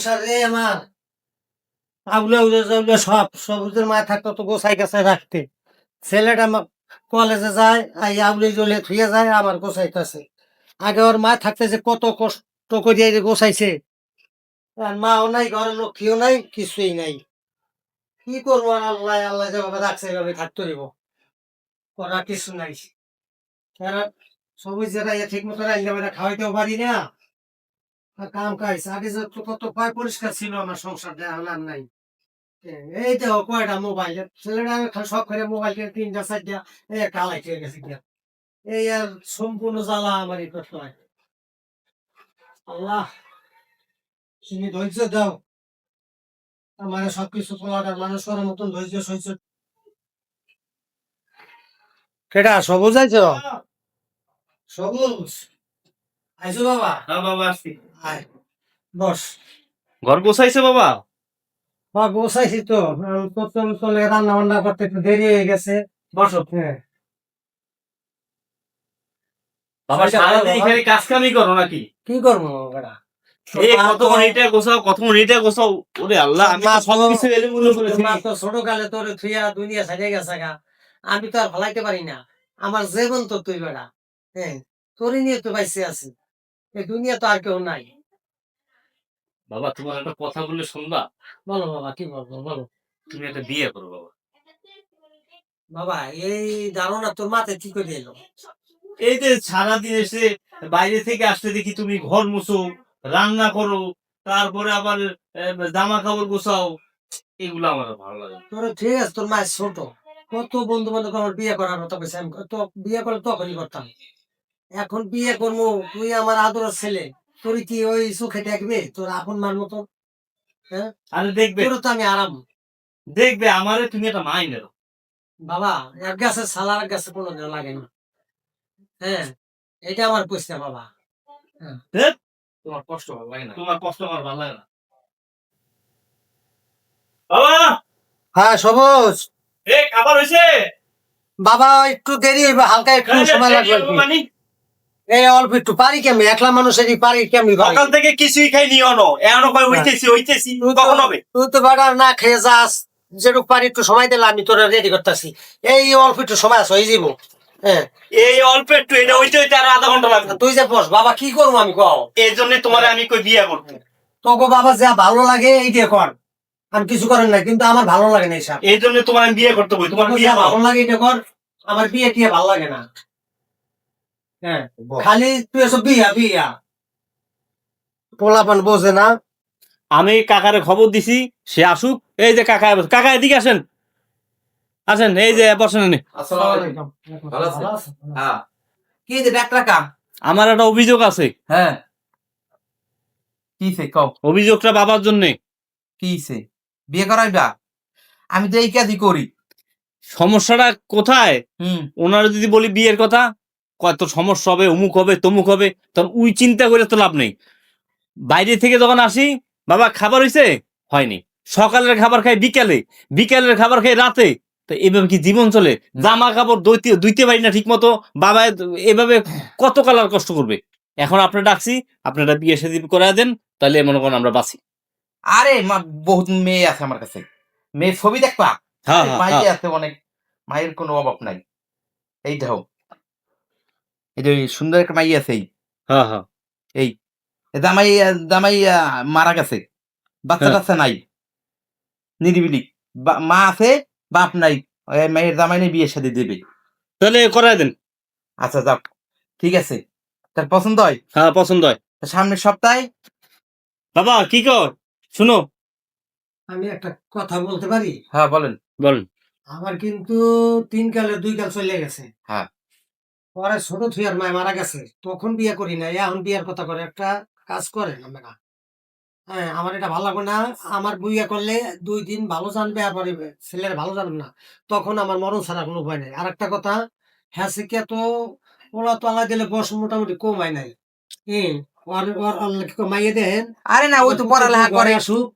সংসার রে আমার আউলে উলে জাউলে সব সবুজের মায় থাকতো তো গোছাই গাছাই রাখতে ছেলেটা আমার কলেজে যায় আই আউলে জলে থুয়ে যায় আমার গোছাইতেছে আগে ওর মা থাকতে যে কত কষ্ট করিয়া যে গোছাইছে আর মাও নাই ঘরের লক্ষ্মীও নাই কিছুই নাই কি করবো আর আল্লাহ আল্লাহ যেভাবে রাখছে এভাবে থাকতে হইব করা কিছু নাই কারণ সবুজ যেটা ঠিক মতো রান্না খাওয়াইতেও পারি না আর কাম কাজ আগে যে কত কয় পরিষ্কার ছিল আমার সংসারটা এখন আর নাই এই তো কয়টা মোবাইল ছেলেটা খালি সব করে মোবাইল কিনে 3টা 4টা কালাই খেয়ে গেছে গিয়া এই আর সম্পূর্ণ জ্বালা আমার এই করতে হয় আল্লাহ তুমি ধৈর্য দাও আমার সবকিছু তোমার মানুষ করার মতন ধৈর্য সহ্য কেটা সবুজ আইছো সবুজ আইছো বাবা হ্যাঁ বাবা আসছি। আয় বস ঘর গোছাইছে বাবা? বসাইছি তো প্রথম চলে রান্না বান্না করতে একটু দেরি হয়ে গেছে বসো। হ্যাঁ বাবা সারাদিন এখানে কাজ কামই করো নাকি? কি করবো বেটা এই কতক্ষণ এটা গোছাও কতক্ষণ এটা গোছাও, ওরে আল্লাহ আমি তো সবকিছু এলোমেলো করেছি। মা তো ছোট কালে তোর থুইয়া দুনিয়া ছাড়িয়ে গেছে গা আমি তো আর ভালাইতে পারি না আমার জীবন তো তুই বেড়া হ্যাঁ তোরই নিয়ে তো বাইসে আছি এই দুনিয়া তো আর কেউ নাই বাবা তোমার একটা কথা বললে শুনবা? বলো বাবা কি বলবো বলো তুমি একটা বিয়ে করো বাবা। বাবা এই ধারণা তোর মাথায় কি করে এলো এই যে সারাদিন এসে বাইরে থেকে আসতে দেখি তুমি ঘর মুছো, রান্না করো, তারপরে আবার জামা কাপড় গোছাও, এগুলো আমার আর ভালো লাগে না। তোর ঠিক আছে তোর মায়ের ছোট কত বন্ধু বান্ধব আমার বিয়ে করার কথা কইছে আমি তো বিয়ে করে তখনই করতাম এখন বিয়ে করবো তুই আমার আদরের ছেলে তোর কি ওই চোখে দেখবে তোর আপন মার মতো হ্যাঁ আরে দেখবে তোর তো আমি আরাম দেখবে আমারে তুমি একটা মাইন্ড এলো। বাবা এক গাছের ছাল আর এক গাছে কোনোদিন লাগে না হ্যাঁ এটা আমার প্রশ্ন বাবা তোমার কষ্ট ভালো লাগে না, তোমার কষ্ট আমার ভালো লাগে না বাবা। হ্যাঁ সবুজ এই খাবার হয়েছে? বাবা একটু দেরি হইবে হালকা একটু সময় লাগবে আর কি। মানে এই অল্প একটু পারি কেমনি একলা মানুষেরই পারি কেমনি পারি সকাল থেকে কিছুই খাই নিও না, এখনো কই হইতেছি হইতেছি, কখন হবে? তুই তো বেটা না খেয়ে যাস যেটুকু পারি একটু সময় দিলে আমি তোরা রেডি করতেছি এই অল্প একটু সময় আছে হয়ে যাবো হ্যাঁ এই অল্প একটু এটা হইতে হইতে আরো আধা ঘন্টা লাগবে। তুই যে বস বাবা কি করবো আমি কও এই জন্য তোমার আমি কই বিয়ে করবো। তোকে বাবা যা ভালো লাগে এই দিয়ে কর আমি কিছু করেন না কিন্তু আমার ভালো লাগে না এইসব এই জন্য তোমার আমি বিয়ে করতে বই, তোমার তোকে বিয়ে যা ভালো লাগে এটা কর আমার বিয়ে টিয়ে ভালো লাগে না হ্যাঁ খালি তুই এসব বিয়া বিয়া পোলাপান বোঝে না আমি কাকারে খবর দিছি, সে আসুক। এই যে কাকা, কাকা এদিকে আসেন, আসেন এই যে বসেন। ভালো আছেন? হ্যাঁ। কি যে ডাক্তার কা? আমার একটা অভিযোগ আছে। হ্যাঁ। কিছে কও? অভিযোগটা বাবার জন্য। কিছে? বিয়ে করাইবা? আমি তো এই কাজই করি। সমস্যাটা কোথায়? ওনারা যদি বলি বিয়ের কথা, কত সমস্যা হবে, অমুক হবে তমুক হবে, তখন ওই চিন্তা করে তো লাভ নেই। বাইরে থেকে যখন আসি, বাবা খাবার হয়েছে, হয়নি। সকালের খাবার খাই বিকালে, বিকালের খাবার খাই রাতে। তো এভাবে কি জীবন চলে? জামা কাপড় ধুইতে পারি না ঠিক মতো, বাবা এভাবে কত কালার কষ্ট করবে। এখন আপনার ডাকছি, আপনারা বিয়ে শাদী করে দেন, তাহলে মনে করেন আমরা বাঁচি। আরে মা বহুত মেয়ে আছে আমার কাছে। মেয়ে ছবি দেখবা? হ্যাঁ, আরে হ্যাঁ, মাই হ্যাঁ। আছে অনেক। মায়ের কোনো অভাব নাই। এই দেখো। এই যে সুন্দর একটা মাই আছে এই। হ্যাঁ, হ্যাঁ, এই জামাই জামাই মারা গেছে। বাচ্চা হ্যাঁ। টাচ্চা নাই। নিরিবিলি। মা আছে, বাপ নাই। ওই মায়ের জামাই নিয়ে বিয়ে শাদী দেবে। তাহলে করাই দেন। আচ্ছা যাও। ঠিক আছে। তার পছন্দ হয়? হ্যাঁ, পছন্দ হয়। তা সামনের সপ্তাহে বাবা কি কর, শুনো। আমি একটা কথা বলতে পারি হ্যাঁ বলেন। বলেন। আমার কিন্তু 3 কালে 2 কাল চলে গেছে হ্যাঁ। পরে ছোট থুয়ার মায় মারা গেছে তখন বিয়ে করি না এখন বিয়ের কথা করে একটা কাজ করে আমরা হ্যাঁ আমার এটা ভালো লাগবে না আমার বিয়ে করলে 2 দিন ভালো জানবে আর পরে ছেলের ভালো জানবে না তখন আমার মরণ ছাড়া কোনো উপায় নেই আর একটা কথা হ্যাঁ শিক্ষা তো ওলা তলা দিলে বয়স মোটামুটি কমায় নাই হম মাইয়ে দেখেন আরে না ওই তো পড়ালেখা করে। আসুক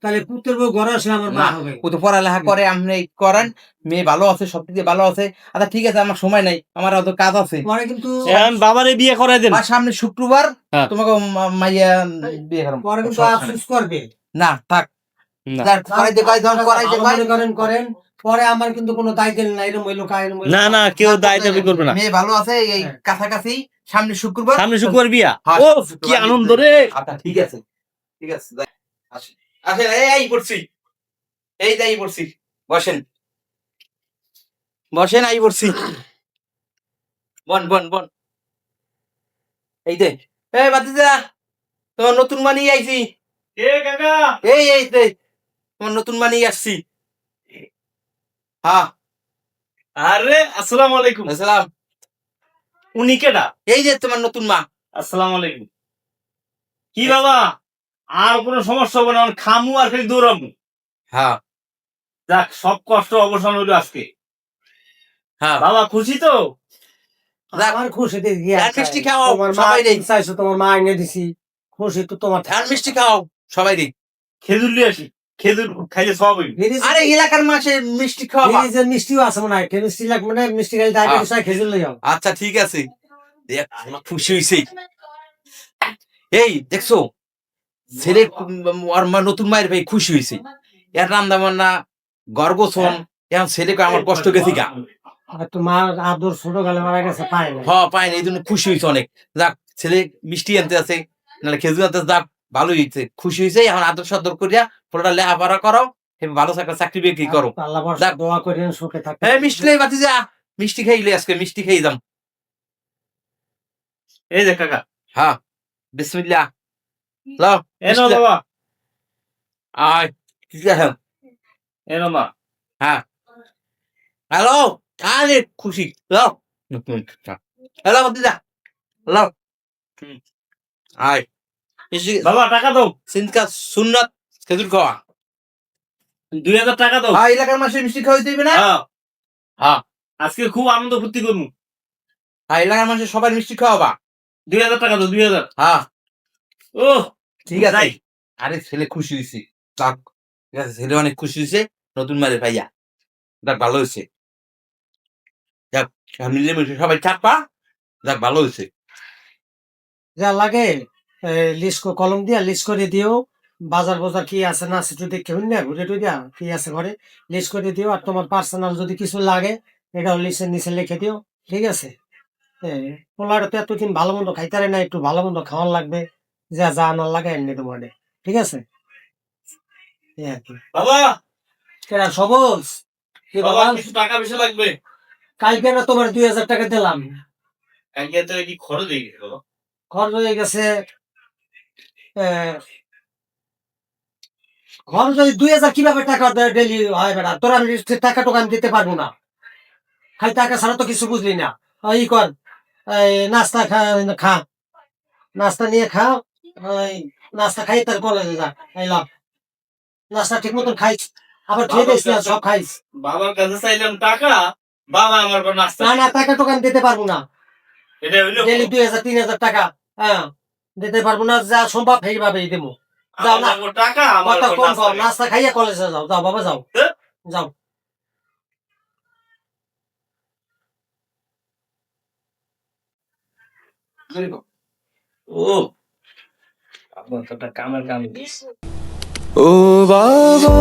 তাহলে পুত্রের বউ ঘরে আসলে আমার মা না, হবে। ও তো পড়ালেখা করে, আপনি করেন, মেয়ে ভালো আছে, সব দিক দিয়ে ভালো আছে। আচ্ছা ঠিক আছে, আমার সময় নাই, আমার অত কাজ আছে। পরে কিন্তু এখন বাবারে বিয়ে করাই দেন। আর সামনে শুক্রবার হ্যাঁ। তোমাকে মাইয়া বিয়ে করাবো। পরে কিন্তু সমস্যা আফসোস করবে। না, থাক। না। যার করাই দে, করাই দাও, করাই দে, ভালো ভাই। মনে করেন পরে আমার কিন্তু কোনো দায় দেন না, এরকম হইলো এরকম হইলো। না না, কেউ দায় দাবি করবে না। মেয়ে ভালো আছে, এই হ্যাঁ। কাছাকাছি সামনে শুক্রবার। সামনে শুক্রবার বিয়া। হ্যাঁ, ও সামনে কি শুক্রবার আনন্দ বিয়ে। রে। আচ্ছা ঠিক আছে, ঠিক আছে, যাই। আসেন, আসেন, এই পড়ছি, এই যাই পড়ছি, বসেন, বসেন, আই পড়ছি, বন বন বন, এই দে, এই বাতিজা, তোমার নতুন মানি আইছি, এ কাকা। এই দে, তোমার নতুন মানি আসছি। হ্যাঁ, আরে আসসালামু আলাইকুম। আসসালাম। উনি কেডা? এই যে তোমার নতুন মা। আসসালামু আলাইকুম। কি বাবা, আর কোনো সমস্যা হবে না, আমি খামু আর খালি দৌড়ামু। হ্যাঁ যাক, সব কষ্ট অবসান হইলো আজকে। হ্যাঁ, বাবা খুশি তো? যাক। আমার খুশিতে গিয়ে আর মিষ্টি খাও, তোমার মা সবাই রে। চাইছো, তোমার মা এনে দিছি, খুশি তো তোমার। আর মিষ্টি খাও, সবাই রে। খেজুর নিয়ে আসি, খেজুর খাইলে সব হইবে। আরে এলাকার মাসে মিষ্টি খাওয়া। ফ্রিজের মিষ্টিও আছে মনে হয়, মিষ্টি লাগবে না, মিষ্টি খাইলে ডায়াবেটিস হয়, খেজুর লই যাও। আচ্ছা ঠিক আছে, দেখ, আমার খুশি হয়েছে। এই দেখছো, ছেলে আর মা নতুন মায়ের ভাই খুশি হয়েছে, এর রান্না বান্না গর্গছন, এখন ছেলেকে আমার কষ্ট গেছি গা। আর তোমার আদর ছোটকালে মারা গেছে, পায় না। পায় না, এই জন্য খুশি হয়েছে অনেক। যাক, ছেলে মিষ্টি আনতে আছে, নাহলে খেজুর আনতে আছে, যাক ভালোই হয়েছে, খুশি হয়েছে। এখন আদর সাদর করিয়া পুরোটা লেখাপড়া করো, ভালো একটা চাকরি বাকরি করো। আল্লাহ বর্ষা যাক। দোয়া করেন সুখে থাকতে। হ্যাঁ, মিষ্টি লাই বাতি যা, মিষ্টি খাইলে আজকে মিষ্টি খাই যাম। এই যে কাকা, হ্যাঁ, বিসমিল্লাহ, লাও এনো বিসমিল্লাহ। বাবা, আয়, ঠিক আছে। এনো মা। হ্যাঁ, হ্যালো, আরে খুশি, লাও, হ্যালো বাতি যা, লাও, আয়, বাবা টাকা দাও, সিনকা সুন্নাত খেজুর খাওয়া। 2000 টাকা দাও। হ্যাঁ, এলাকার মাসে মিষ্টি খাওয়াই দিবে না। হ্যাঁ, হ্যাঁ, আজকে খুব আনন্দ ফুর্তি করবো। হ্যাঁ, এলাকার মাসে সবাই মিষ্টি খাওয়াবা। 2000 টাকা দাও, 2000। হ্যাঁ, ও ঠিক আছে। যাই। আরে ছেলে খুশি হয়েছে, যাক, ঠিক আছে, ছেলে অনেক খুশি হয়েছে, নতুন মারে ভাইয়া, যাক ভালো হয়েছে। যাক, মিলেমিশে সবাই চাপা, যাক ভালো হয়েছে। যা লাগে লিস্ট কলম দিয়া লিস্ট করে দিও, বাজার বাজার কি আছে না আছে যদি কেউ না ঘুরে টুরে দিয়া কি আছে ঘরে লিস্ট করে দিও। আর তোমার পার্সোনাল যদি কিছু লাগে এটাও লিস্টের নিচে লিখে দিও, ঠিক আছে? পোলাটা তো এতদিন ভালো মন্দ খাইতারে না, একটু ভালো মন্দ খাওয়ার লাগবে, যা যা আনার লাগে এমনি তোমার, ঠিক আছে? এই আর কি। বাবা, কেডা সবুজ? কি বাবা বাবা, কিছু টাকা বেশি লাগবে। কালকে না তোমার 2000 টাকা দিলাম, কালকে তো কি খরচ হয়ে গেছে বাবা? খরচ হয়ে গেছে। আহ, খরচ ওই 2000 কিভাবে টাকা ডেলি হয় বেটা? তোর আমি টাকা টোকা আমি দিতে পারবো না, খালি টাকা ছাড়া তো কিছু বুঝলি না। ই কর, এই নাস্তা খা, খা নাস্তা নিয়ে খা, ওই নাস্তা খাই তার কলেজে যা, এই লাভ নাস্তা ঠিক মতন খাইস, আবার খেয়ে দিস না, সব খাইস। বাবার কাছে চাইলাম টাকা, বাবা আমার উপর নাস্তা। না না, টাকা টোকা আমি দিতে পারবো না, এটা হইলো ডেলি 2000 3000 টাকা, হ্যাঁ দিতে পারবো না, যা সম্ভব সেইভাবেই দেবো। যাও না, আমার উপর টাকা, আমার কথা উপর কম নাস্তা কম, খাই। নাস্তা খাইয়া কলেজে যাও, যাও বাবা যাও, হ্যাঁ? যাও। ও আপনার তো একটা কামের কাম। ও বাবা,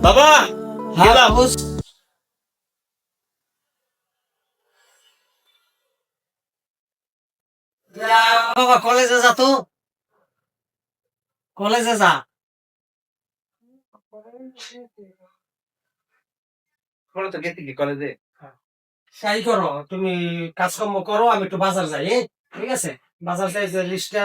বাবা গেলাম। বাবা কলেজে যা তো, কলেজে যা। তো গেছি কি কলেজে। তাই করো, তুমি কাজকর্ম করো, আমি একটু বাজার যাই, ঠিক আছে? বাজার যাই, যে লিস্টটা